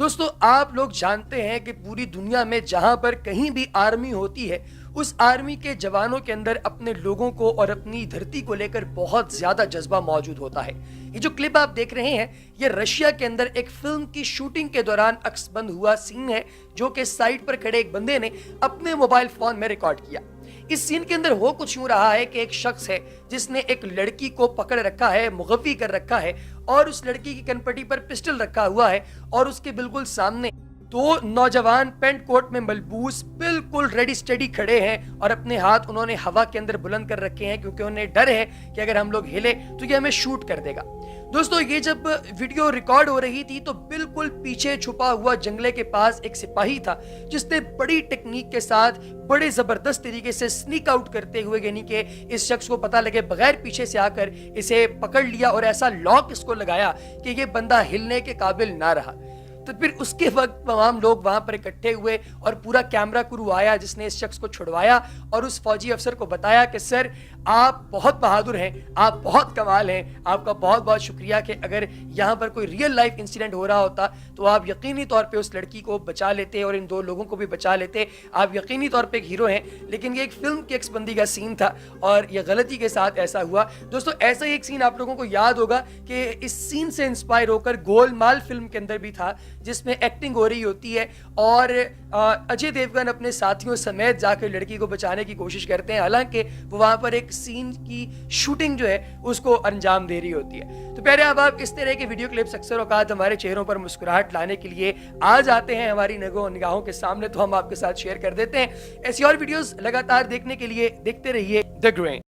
दोस्तों, आप लोग जानते हैं कि पूरी दुनिया में जहां पर कहीं भी आर्मी होती है, उस आर्मी के जवानों के अंदर अपने लोगों को और अपनी धरती को लेकर बहुत ज्यादा जज्बा मौजूद होता है। ये जो क्लिप आप देख रहे हैं, ये रशिया के अंदर एक फिल्म की शूटिंग के दौरान अक्सबंद हुआ सीन है, जो कि साइड पर खड़े एक बंदे ने अपने मोबाइल फोन में रिकॉर्ड किया। इस सीन के अंदर हो कुछ यूं रहा है कि एक शख्स है जिसने एक लड़की को पकड़ रखा है, मुगव्वी कर रखा है, और उस लड़की की कनपटी पर पिस्टल रखा हुआ है, और उसके बिल्कुल सामने दो नौजवान पेंट कोट में मलबूस बिल्कुल रेडी स्टेडी खड़े हैं, और अपने हाथ उन्होंने हवा के अंदर बुलंद कर रखे हैं, क्योंकि उन्हें डर है कि अगर हम लोग हिले तो ये हमें शूट कर देगा। दोस्तों, ये जब वीडियो रिकॉर्ड हो रही थी तो बिल्कुल पीछे छुपा हुआ जंगले के पास एक सिपाही था, जिसने बड़ी टेक्निक के साथ बड़े जबरदस्त तरीके से स्नीक आउट करते हुए, यानी कि इस शख्स को पता लगे बगैर पीछे से आकर इसे पकड़ लिया और ऐसा लॉक इसको लगाया कि ये बंदा हिलने के काबिल ना रहा। तो फिर उसके वक्त तमाम लोग वहां पर इकट्ठे हुए और पूरा कैमरा क्रू आया, जिसने इस शख्स को छुड़वाया और उस फौजी अफसर को बताया कि सर, आप बहुत बहादुर हैं, आप बहुत कमाल हैं, आपका बहुत बहुत शुक्रिया कि अगर यहाँ पर कोई रियल लाइफ इंसिडेंट हो रहा होता तो आप यकीनी तौर पे उस लड़की को बचा लेते और इन दो लोगों को भी बचा लेते। आप यकीनी तौर पे एक हीरो हैं, लेकिन ये एक फिल्म की अक्सबंदी का सीन था और ये गलती के साथ ऐसा हुआ। दोस्तों, ऐसा ही एक सीन आप लोगों को याद होगा कि इस सीन से इंस्पायर होकर गोलमाल फिल्म के अंदर भी था, जिसमें एक्टिंग हो रही होती है और अजय देवगन अपने साथियों समेत जाकर लड़की को बचाने की कोशिश करते हैं, हालांकि वो वहां पर एक सीन की शूटिंग जो है उसको अंजाम दे रही होती है। तो प्यारे आप इस तरह के वीडियो क्लिप्स अक्सर औकात हमारे चेहरों पर मुस्कुराहट लाने के लिए आ जाते हैं हमारी निगाहों के सामने, तो हम आपके साथ शेयर कर देते हैं। ऐसी और वीडियोस लगातार देखने के लिए देखते रहिए द ग्रेन।